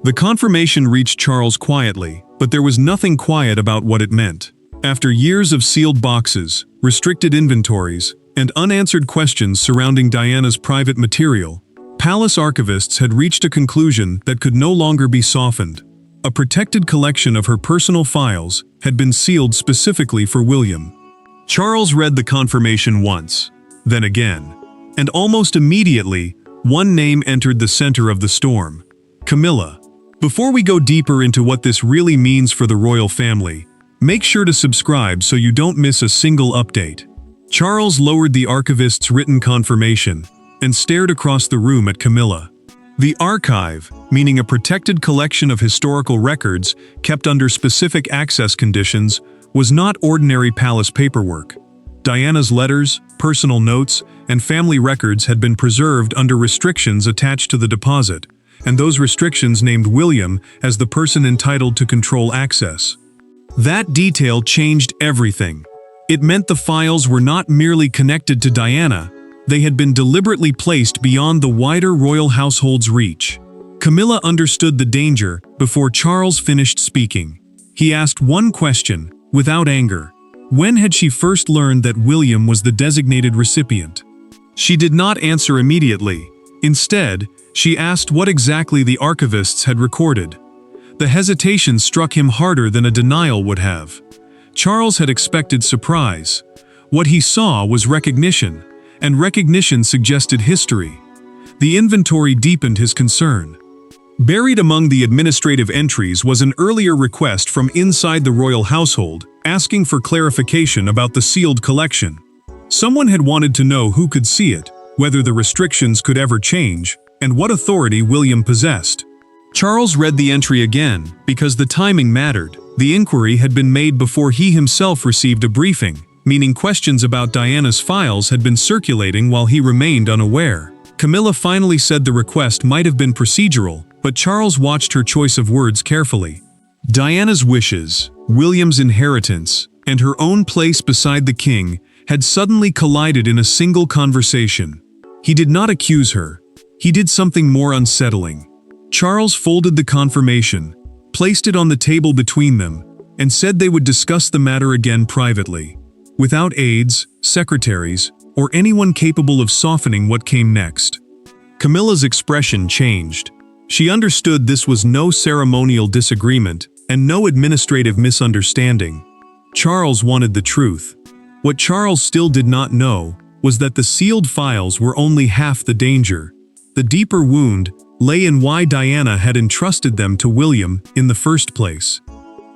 The confirmation reached Charles quietly, but there was nothing quiet about what it meant. After years of sealed boxes, restricted inventories, and unanswered questions surrounding Diana's private material, palace archivists had reached a conclusion that could no longer be softened. A protected collection of her personal files had been sealed specifically for William. Charles read the confirmation once, then again, and almost immediately, one name entered the center of the storm: Camilla. Before we go deeper into what this really means for the royal family, make sure to subscribe so you don't miss a single update. Charles lowered the archivist's written confirmation and stared across the room at Camilla. The archive, meaning a protected collection of historical records kept under specific access conditions, was not ordinary palace paperwork. Diana's letters, personal notes, and family records had been preserved under restrictions attached to the deposit, and those restrictions named William as the person entitled to control access. That detail changed everything. It meant the files were not merely connected to Diana, they had been deliberately placed beyond the wider royal household's reach. Camilla understood the danger before Charles finished speaking. He asked one question, without anger. When had she first learned that William was the designated recipient? She did not answer immediately. Instead, she asked what exactly the archivists had recorded. The hesitation struck him harder than a denial would have. Charles had expected surprise. What he saw was recognition, and recognition suggested history. The inventory deepened his concern. Buried among the administrative entries was an earlier request from inside the royal household, asking for clarification about the sealed collection. Someone had wanted to know who could see it, whether the restrictions could ever change, and what authority William possessed. Charles read the entry again, because the timing mattered. The inquiry had been made before he himself received a briefing, meaning questions about Diana's files had been circulating while he remained unaware. Camilla finally said the request might have been procedural, but Charles watched her choice of words carefully. Diana's wishes, William's inheritance, and her own place beside the king had suddenly collided in a single conversation. He did not accuse her. He did something more unsettling. Charles folded the confirmation, placed it on the table between them, and said they would discuss the matter again privately, without aides, secretaries, or anyone capable of softening what came next. Camilla's expression changed. She understood this was no ceremonial disagreement and no administrative misunderstanding. Charles wanted the truth. What Charles still did not know was that the sealed files were only half the danger. The deeper wound lay in why Diana had entrusted them to William in the first place.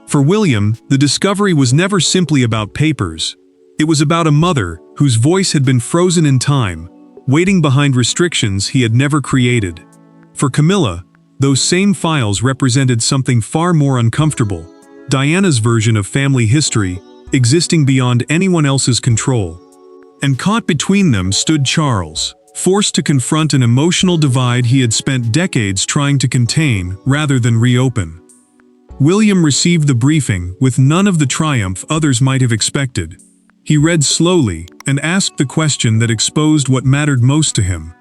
For William, the discovery was never simply about papers. It was about a mother whose voice had been frozen in time, waiting behind restrictions he had never created. For Camilla, those same files represented something far more uncomfortable: Diana's version of family history, existing beyond anyone else's control. And caught between them stood Charles, forced to confront an emotional divide he had spent decades trying to contain rather than reopen. William received the briefing with none of the triumph others might have expected. He read slowly and asked the question that exposed what mattered most to him.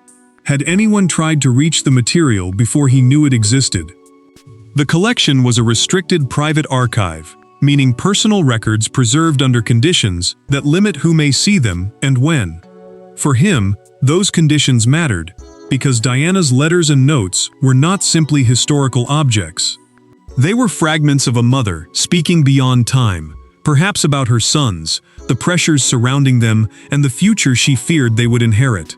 Had anyone tried to reach the material before he knew it existed? The collection was a restricted private archive, meaning personal records preserved under conditions that limit who may see them and when. For him, those conditions mattered, because Diana's letters and notes were not simply historical objects. They were fragments of a mother speaking beyond time, perhaps about her sons, the pressures surrounding them, and the future she feared they would inherit.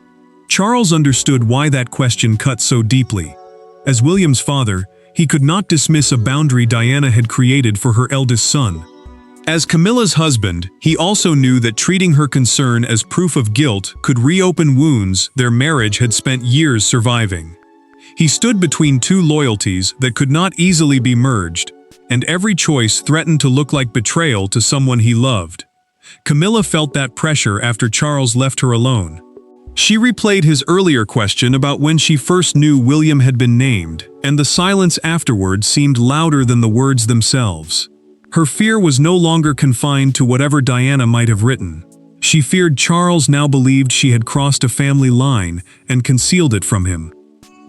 Charles understood why that question cut so deeply. As William's father, he could not dismiss a boundary Diana had created for her eldest son. As Camilla's husband, he also knew that treating her concern as proof of guilt could reopen wounds their marriage had spent years surviving. He stood between two loyalties that could not easily be merged, and every choice threatened to look like betrayal to someone he loved. Camilla felt that pressure after Charles left her alone. She replayed his earlier question about when she first knew William had been named, and the silence afterward seemed louder than the words themselves. Her fear was no longer confined to whatever Diana might have written. She feared Charles now believed she had crossed a family line and concealed it from him.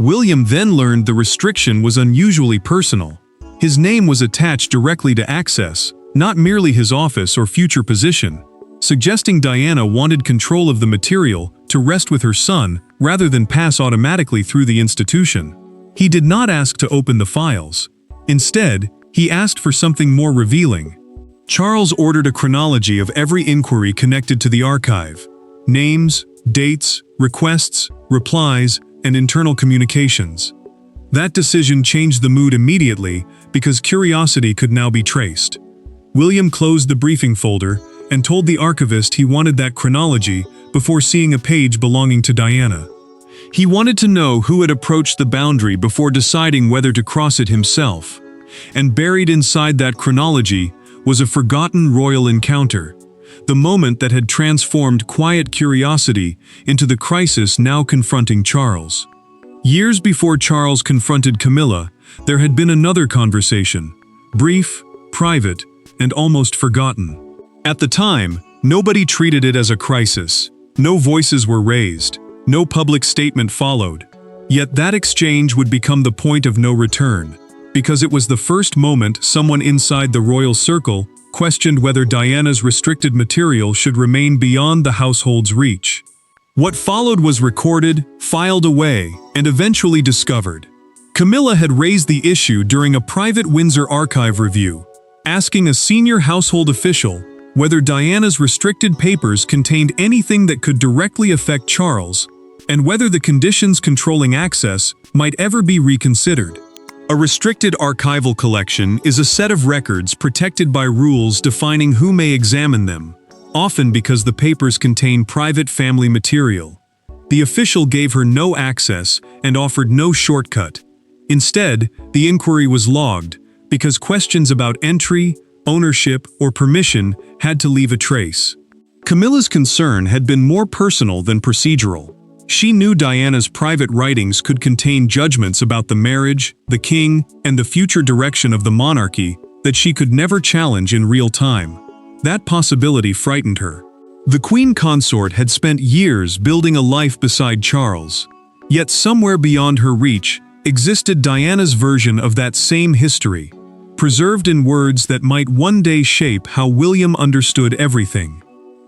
William then learned the restriction was unusually personal. His name was attached directly to access, not merely his office or future position, suggesting Diana wanted control of the material to rest with her son rather than pass automatically through the institution. He did not ask to open the files. Instead, he asked for something more revealing. Charles ordered a chronology of every inquiry connected to the archive: names, dates, requests, replies, and internal communications. That decision changed the mood immediately because curiosity could now be traced. William closed the briefing folder and told the archivist he wanted that chronology before seeing a page belonging to Diana. He wanted to know who had approached the boundary before deciding whether to cross it himself. And buried inside that chronology was a forgotten royal encounter, the moment that had transformed quiet curiosity into the crisis now confronting Charles. Years before Charles confronted Camilla, there had been another conversation, brief, private, and almost forgotten. At the time, nobody treated it as a crisis. No voices were raised. No public statement followed. Yet that exchange would become the point of no return, because it was the first moment someone inside the royal circle questioned whether Diana's restricted material should remain beyond the household's reach. What followed was recorded, filed away, and eventually discovered. Camilla had raised the issue during a private Windsor archive review, asking a senior household official whether Diana's restricted papers contained anything that could directly affect Charles, and whether the conditions controlling access might ever be reconsidered. A restricted archival collection is a set of records protected by rules defining who may examine them, often because the papers contain private family material. The official gave her no access and offered no shortcut. Instead, the inquiry was logged, because questions about entry, ownership, or permission had to leave a trace. Camilla's concern had been more personal than procedural. She knew Diana's private writings could contain judgments about the marriage, the king, and the future direction of the monarchy that she could never challenge in real time. That possibility frightened her. The queen consort had spent years building a life beside Charles. Yet somewhere beyond her reach existed Diana's version of that same history, preserved in words that might one day shape how William understood everything.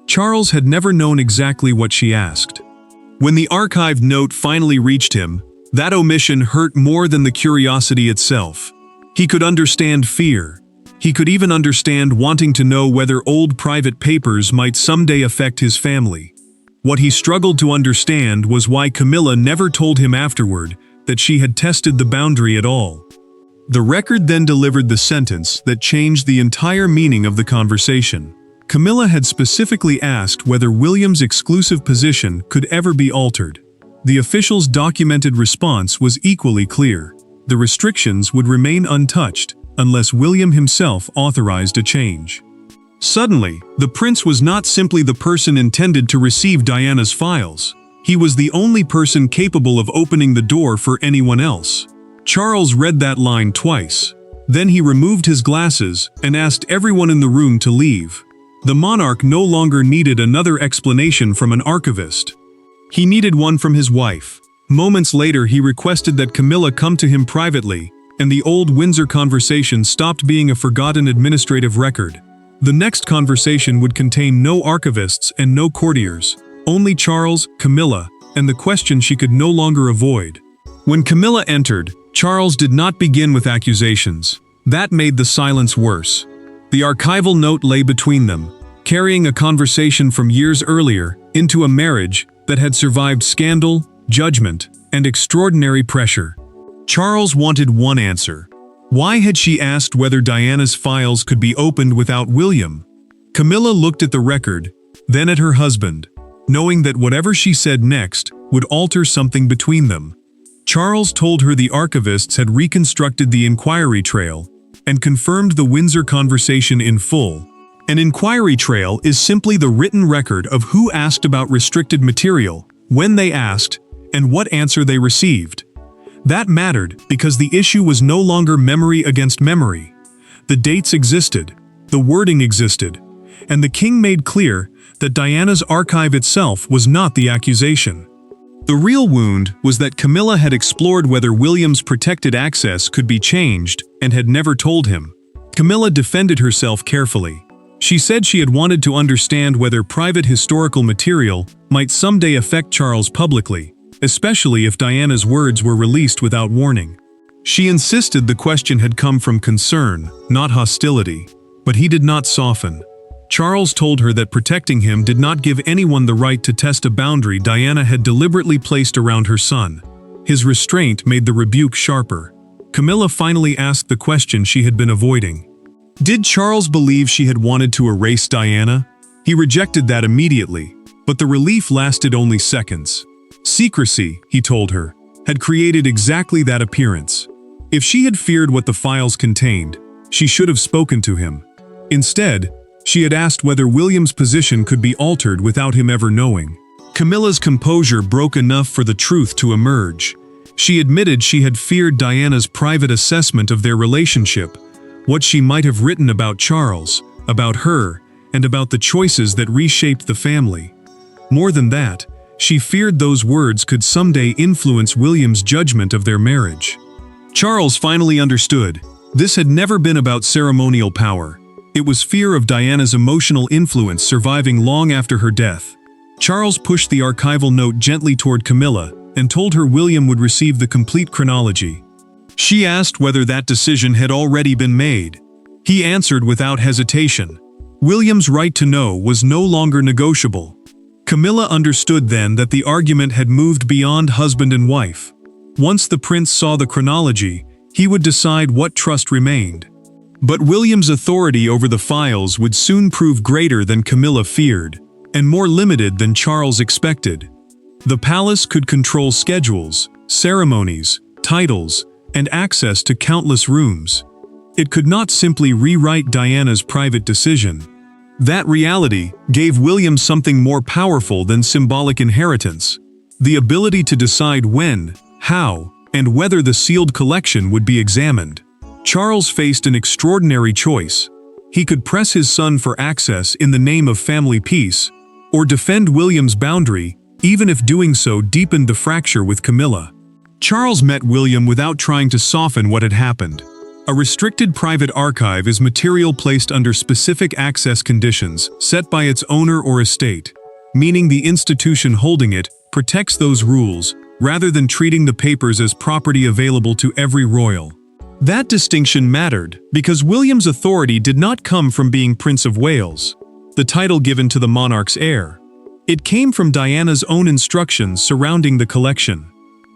Charles had never known exactly what she asked. When the archived note finally reached him, that omission hurt more than the curiosity itself. He could understand fear. He could even understand wanting to know whether old private papers might someday affect his family. What he struggled to understand was why Camilla never told him afterward that she had tested the boundary at all. The record then delivered the sentence that changed the entire meaning of the conversation. Camilla had specifically asked whether William's exclusive position could ever be altered. The official's documented response was equally clear. The restrictions would remain untouched unless William himself authorized a change. Suddenly, the prince was not simply the person intended to receive Diana's files. He was the only person capable of opening the door for anyone else. Charles read that line twice. Then he removed his glasses and asked everyone in the room to leave. The monarch no longer needed another explanation from an archivist. He needed one from his wife. Moments later, he requested that Camilla come to him privately, and the old Windsor conversation stopped being a forgotten administrative record. The next conversation would contain no archivists and no courtiers, only Charles, Camilla, and the question she could no longer avoid. When Camilla entered, Charles did not begin with accusations. That made the silence worse. The archival note lay between them, carrying a conversation from years earlier into a marriage that had survived scandal, judgment, and extraordinary pressure. Charles wanted one answer. Why had she asked whether Diana's files could be opened without William? Camilla looked at the record, then at her husband, knowing that whatever she said next would alter something between them. Charles told her the archivists had reconstructed the inquiry trail and confirmed the Windsor conversation in full. An inquiry trail is simply the written record of who asked about restricted material, when they asked, and what answer they received. That mattered because the issue was no longer memory against memory. The dates existed, the wording existed, and the king made clear that Diana's archive itself was not the accusation. The real wound was that Camilla had explored whether William's protected access could be changed and had never told him. Camilla defended herself carefully. She said she had wanted to understand whether private historical material might someday affect Charles publicly, especially if Diana's words were released without warning. She insisted the question had come from concern, not hostility, but he did not soften. Charles told her that protecting him did not give anyone the right to test a boundary Diana had deliberately placed around her son. His restraint made the rebuke sharper. Camilla finally asked the question she had been avoiding. Did Charles believe she had wanted to erase Diana? He rejected that immediately, but the relief lasted only seconds. Secrecy, he told her, had created exactly that appearance. If she had feared what the files contained, she should have spoken to him. Instead, she had asked whether William's position could be altered without him ever knowing. Camilla's composure broke enough for the truth to emerge. She admitted she had feared Diana's private assessment of their relationship, what she might have written about Charles, about her, and about the choices that reshaped the family. More than that, she feared those words could someday influence William's judgment of their marriage. Charles finally understood. This had never been about ceremonial power. It was fear of Diana's emotional influence surviving long after her death. Charles pushed the archival note gently toward Camilla and told her William would receive the complete chronology. She asked whether that decision had already been made. He answered without hesitation. William's right to know was no longer negotiable. Camilla understood then that the argument had moved beyond husband and wife. Once the prince saw the chronology, he would decide what trust remained. But William's authority over the files would soon prove greater than Camilla feared, and more limited than Charles expected. The palace could control schedules, ceremonies, titles, and access to countless rooms. It could not simply rewrite Diana's private decision. That reality gave William something more powerful than symbolic inheritance: the ability to decide when, how, and whether the sealed collection would be examined. Charles faced an extraordinary choice. He could press his son for access in the name of family peace, or defend William's boundary, even if doing so deepened the fracture with Camilla. Charles met William without trying to soften what had happened. A restricted private archive is material placed under specific access conditions set by its owner or estate, meaning the institution holding it protects those rules rather than treating the papers as property available to every royal. That distinction mattered because William's authority did not come from being Prince of Wales, the title given to the monarch's heir. It came from Diana's own instructions surrounding the collection.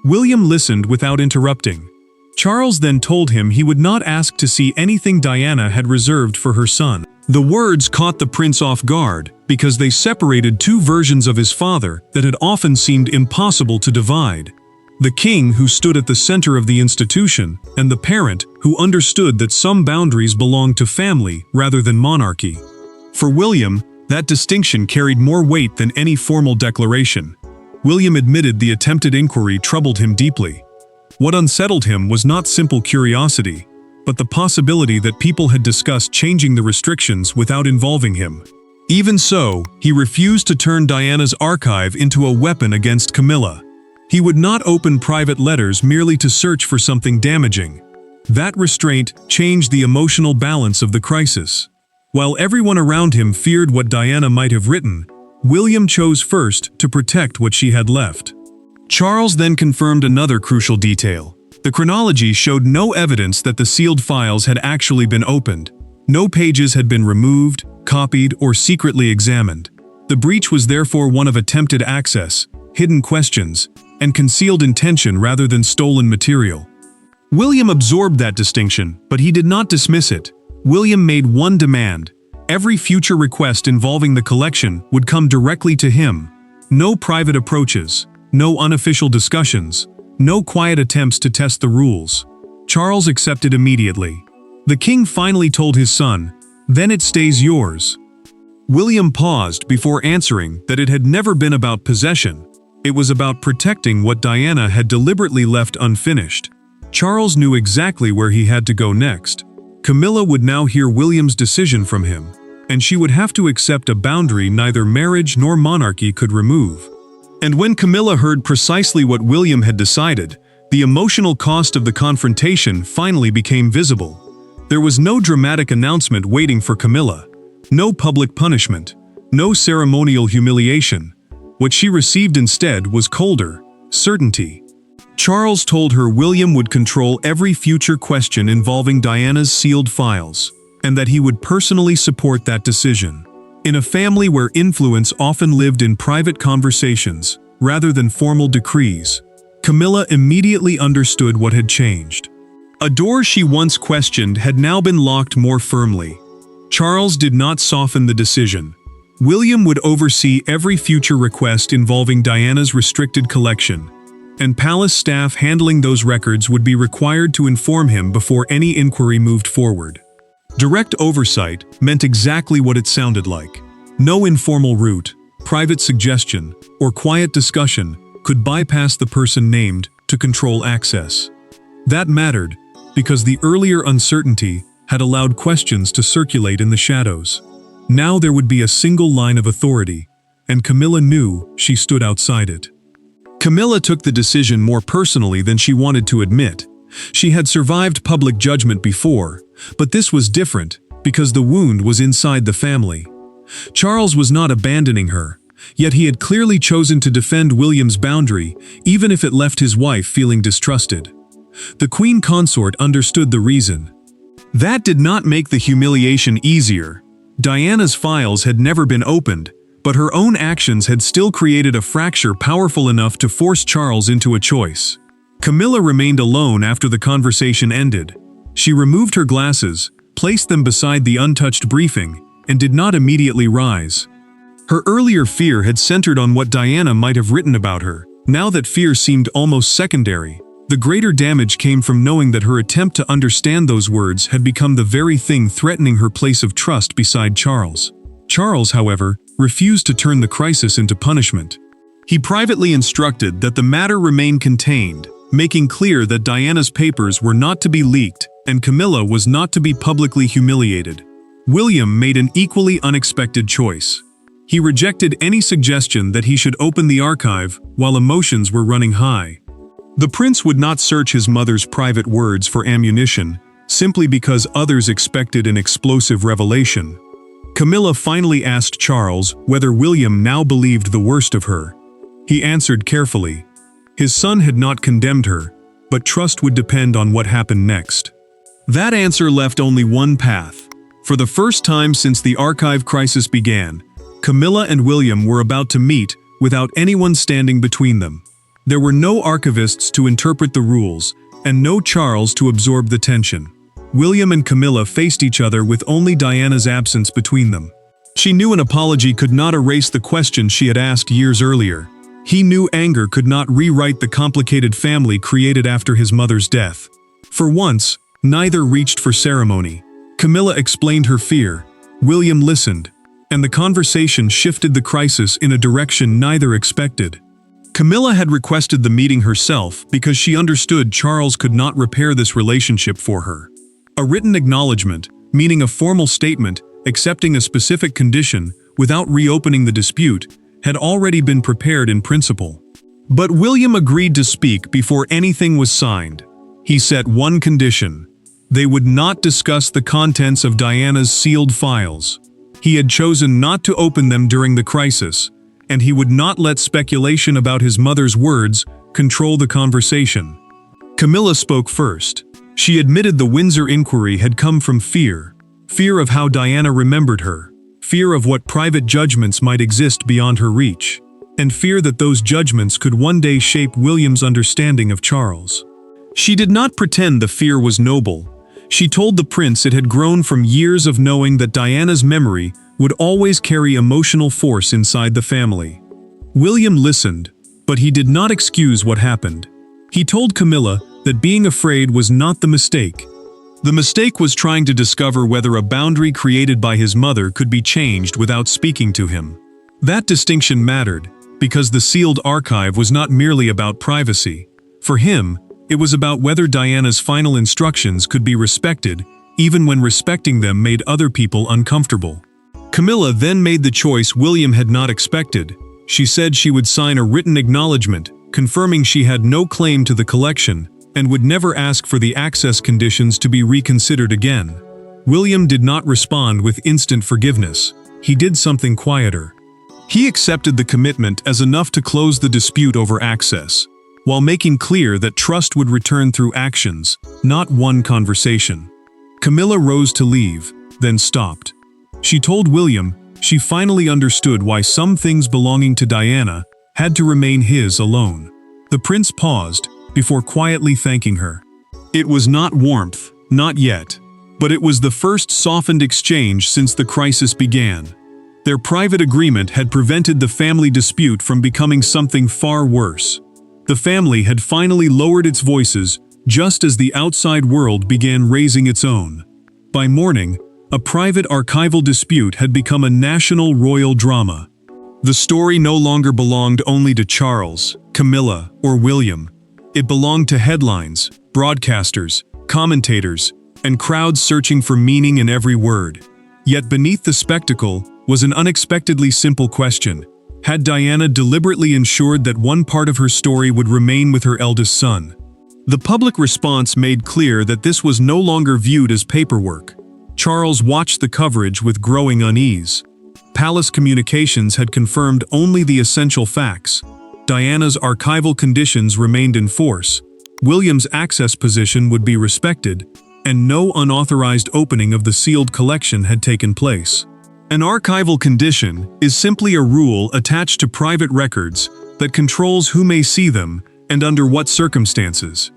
William listened without interrupting. Charles then told him he would not ask to see anything Diana had reserved for her son. The words caught the prince off guard because they separated two versions of his father that had often seemed impossible to divide: the king who stood at the center of the institution, and the parent who understood that some boundaries belonged to family rather than monarchy. For William, that distinction carried more weight than any formal declaration. William admitted the attempted inquiry troubled him deeply. What unsettled him was not simple curiosity, but the possibility that people had discussed changing the restrictions without involving him. Even so, he refused to turn Diana's archive into a weapon against Camilla. He would not open private letters merely to search for something damaging. That restraint changed the emotional balance of the crisis. While everyone around him feared what Diana might have written, William chose first to protect what she had left. Charles then confirmed another crucial detail. The chronology showed no evidence that the sealed files had actually been opened. No pages had been removed, copied, or secretly examined. The breach was therefore one of attempted access, hidden questions, and concealed intention rather than stolen material. William absorbed that distinction, but he did not dismiss it. William made one demand: every future request involving the collection would come directly to him. No private approaches, no unofficial discussions, no quiet attempts to test the rules. Charles accepted immediately. The king finally told his son, "Then it stays yours." William paused before answering that it had never been about possession. It was about protecting what Diana had deliberately left unfinished. Charles knew exactly where he had to go next. Camilla would now hear William's decision from him, and she would have to accept a boundary neither marriage nor monarchy could remove. And when Camilla heard precisely what William had decided, the emotional cost of the confrontation finally became visible. There was no dramatic announcement waiting for Camilla, no public punishment, no ceremonial humiliation. What she received instead was colder certainty. Charles told her William would control every future question involving Diana's sealed files, and that he would personally support that decision. In a family where influence often lived in private conversations, rather than formal decrees, Camilla immediately understood what had changed. A door she once questioned had now been locked more firmly. Charles did not soften the decision. William would oversee every future request involving Diana's restricted collection, and palace staff handling those records would be required to inform him before any inquiry moved forward. Direct oversight meant exactly what it sounded like. No informal route, private suggestion, or quiet discussion could bypass the person named to control access. That mattered because the earlier uncertainty had allowed questions to circulate in the shadows. Now there would be a single line of authority, and Camilla knew she stood outside it. Camilla took the decision more personally than she wanted to admit. She had survived public judgment before, but this was different because the wound was inside the family. Charles was not abandoning her, yet he had clearly chosen to defend William's boundary, even if it left his wife feeling distrusted. The queen consort understood the reason. That did not make the humiliation easier. Diana's files had never been opened, but her own actions had still created a fracture powerful enough to force Charles into a choice. Camilla remained alone after the conversation ended. She removed her glasses, placed them beside the untouched briefing, and did not immediately rise. Her earlier fear had centered on what Diana might have written about her. Now that fear seemed almost secondary, the greater damage came from knowing that her attempt to understand those words had become the very thing threatening her place of trust beside Charles. Charles, however, refused to turn the crisis into punishment. He privately instructed that the matter remain contained, making clear that Diana's papers were not to be leaked and Camilla was not to be publicly humiliated. William made an equally unexpected choice. He rejected any suggestion that he should open the archive while emotions were running high. The prince would not search his mother's private words for ammunition, simply because others expected an explosive revelation. Camilla finally asked Charles whether William now believed the worst of her. He answered carefully. His son had not condemned her, but trust would depend on what happened next. That answer left only one path. For the first time since the archive crisis began, Camilla and William were about to meet without anyone standing between them. There were no archivists to interpret the rules, and no Charles to absorb the tension. William and Camilla faced each other with only Diana's absence between them. She knew an apology could not erase the question she had asked years earlier. He knew anger could not rewrite the complicated family created after his mother's death. For once, neither reached for ceremony. Camilla explained her fear. William listened, and the conversation shifted the crisis in a direction neither expected. Camilla had requested the meeting herself because she understood Charles could not repair this relationship for her. A written acknowledgement, meaning a formal statement accepting a specific condition without reopening the dispute, had already been prepared in principle. But William agreed to speak before anything was signed. He set one condition: they would not discuss the contents of Diana's sealed files. He had chosen not to open them during the crisis, and he would not let speculation about his mother's words control the conversation. Camilla spoke first. She admitted the Windsor inquiry had come from fear of how Diana remembered her, fear of what private judgments might exist beyond her reach, and fear that those judgments could one day shape William's understanding of Charles. She did not pretend the fear was noble. She told the prince it had grown from years of knowing that Diana's memory would always carry emotional force inside the family. William listened, but he did not excuse what happened. He told Camilla that being afraid was not the mistake. The mistake was trying to discover whether a boundary created by his mother could be changed without speaking to him. That distinction mattered, because the sealed archive was not merely about privacy. For him, it was about whether Diana's final instructions could be respected, even when respecting them made other people uncomfortable. Camilla then made the choice William had not expected. She said she would sign a written acknowledgement, confirming she had no claim to the collection and would never ask for the access conditions to be reconsidered again. William did not respond with instant forgiveness. He did something quieter. He accepted the commitment as enough to close the dispute over access, while making clear that trust would return through actions, not one conversation. Camilla rose to leave, then stopped. She told William she finally understood why some things belonging to Diana had to remain his alone. The prince paused before quietly thanking her. It was not warmth, not yet, but it was the first softened exchange since the crisis began. Their private agreement had prevented the family dispute from becoming something far worse. The family had finally lowered its voices just as the outside world began raising its own. By morning, a private archival dispute had become a national royal drama. The story no longer belonged only to Charles, Camilla, or William. It belonged to headlines, broadcasters, commentators, and crowds searching for meaning in every word. Yet beneath the spectacle was an unexpectedly simple question. Had Diana deliberately ensured that one part of her story would remain with her eldest son? The public response made clear that this was no longer viewed as paperwork. Charles watched the coverage with growing unease. Palace communications had confirmed only the essential facts. Diana's archival conditions remained in force. William's access position would be respected, and no unauthorized opening of the sealed collection had taken place. An archival condition is simply a rule attached to private records that controls who may see them and under what circumstances.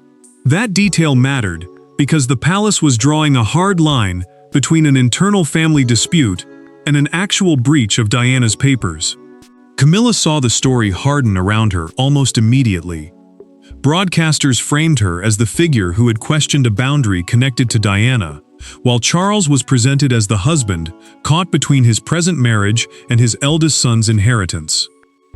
That detail mattered because the palace was drawing a hard line between an internal family dispute and an actual breach of Diana's papers. Camilla saw the story harden around her almost immediately. Broadcasters framed her as the figure who had questioned a boundary connected to Diana, while Charles was presented as the husband caught between his present marriage and his eldest son's inheritance.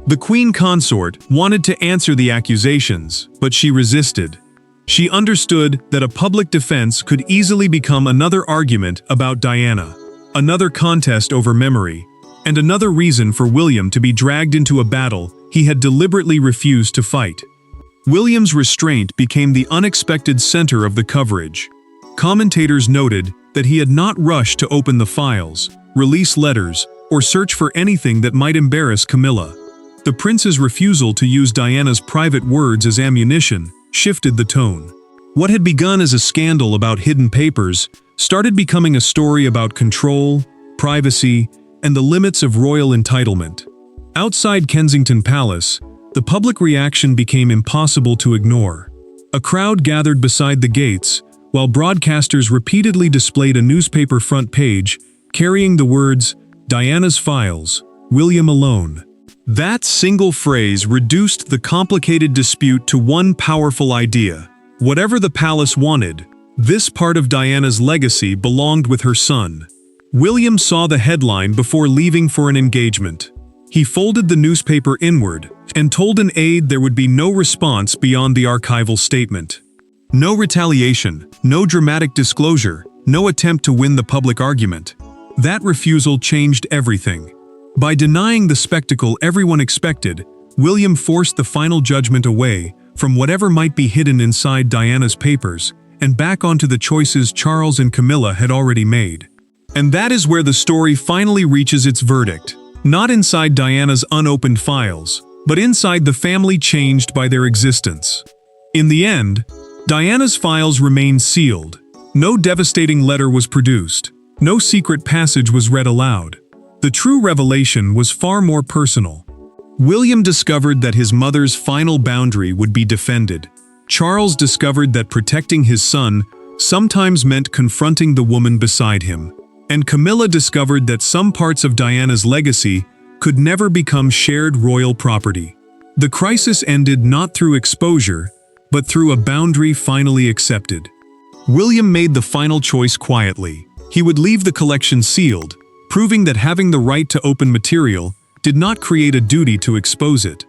The queen consort wanted to answer the accusations, but she resisted. She understood that a public defense could easily become another argument about Diana, another contest over memory, and another reason for William to be dragged into a battle he had deliberately refused to fight. William's restraint became the unexpected center of the coverage. Commentators noted that he had not rushed to open the files, release letters, or search for anything that might embarrass Camilla. The prince's refusal to use Diana's private words as ammunition shifted the tone. What had begun as a scandal about hidden papers started becoming a story about control, privacy, and the limits of royal entitlement. Outside Kensington Palace, the public reaction became impossible to ignore. A crowd gathered beside the gates, while broadcasters repeatedly displayed a newspaper front page carrying the words, "Diana's Files, William alone." That single phrase reduced the complicated dispute to one powerful idea. Whatever the palace wanted, this part of Diana's legacy belonged with her son. William saw the headline before leaving for an engagement. He folded the newspaper inward and told an aide there would be no response beyond the archival statement. No retaliation, no dramatic disclosure, no attempt to win the public argument. That refusal changed everything. By denying the spectacle everyone expected, William forced the final judgment away from whatever might be hidden inside Diana's papers and back onto the choices Charles and Camilla had already made. And that is where the story finally reaches its verdict. Not inside Diana's unopened files, but inside the family changed by their existence. In the end, Diana's files remained sealed. No devastating letter was produced. No secret passage was read aloud. The true revelation was far more personal. William discovered that his mother's final boundary would be defended. Charles discovered that protecting his son sometimes meant confronting the woman beside him. And Camilla discovered that some parts of Diana's legacy could never become shared royal property. The crisis ended not through exposure, but through a boundary finally accepted. William made the final choice quietly. He would leave the collection sealed, proving that having the right to open material did not create a duty to expose it.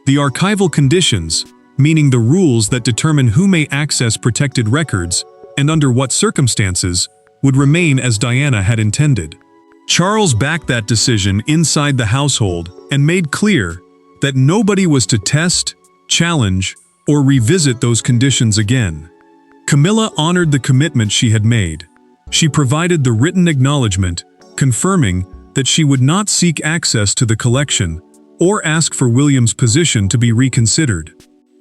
The archival conditions, meaning the rules that determine who may access protected records and under what circumstances, would remain as Diana had intended. Charles backed that decision inside the household and made clear that nobody was to test, challenge, or revisit those conditions again. Camilla honored the commitment she had made. She provided the written acknowledgement, confirming that she would not seek access to the collection or ask for William's position to be reconsidered.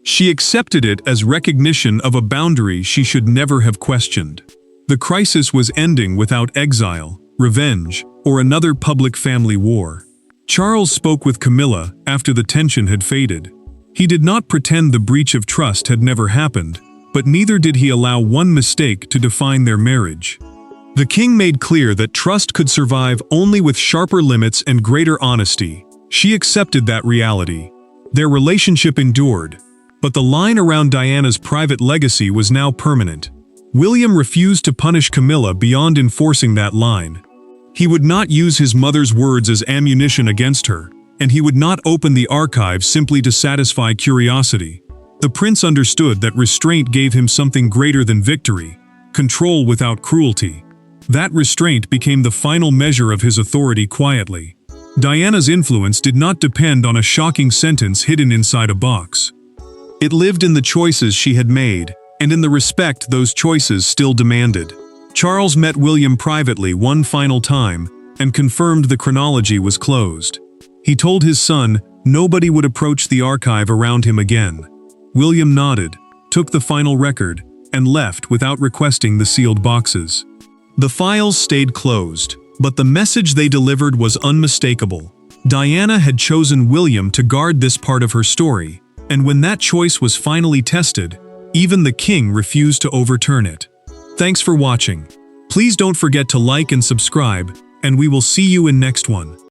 She accepted it as recognition of a boundary she should never have questioned. The crisis was ending without exile, revenge, or another public family war. Charles spoke with Camilla after the tension had faded. He did not pretend the breach of trust had never happened, but neither did he allow one mistake to define their marriage. The king made clear that trust could survive only with sharper limits and greater honesty. She accepted that reality. Their relationship endured, but the line around Diana's private legacy was now permanent. William refused to punish Camilla beyond enforcing that line. He would not use his mother's words as ammunition against her, and he would not open the archives simply to satisfy curiosity. The prince understood that restraint gave him something greater than victory, control without cruelty. That restraint became the final measure of his authority quietly. Diana's influence did not depend on a shocking sentence hidden inside a box. It lived in the choices she had made, and in the respect those choices still demanded. Charles met William privately one final time and confirmed the chronology was closed. He told his son nobody would approach the archive around him again. William nodded, took the final record, and left without requesting the sealed boxes. The files stayed closed, but the message they delivered was unmistakable. Diana had chosen William to guard this part of her story, and when that choice was finally tested, even the king refused to overturn it. Thanks for watching. Please don't forget to like and subscribe, and we will see you in next one.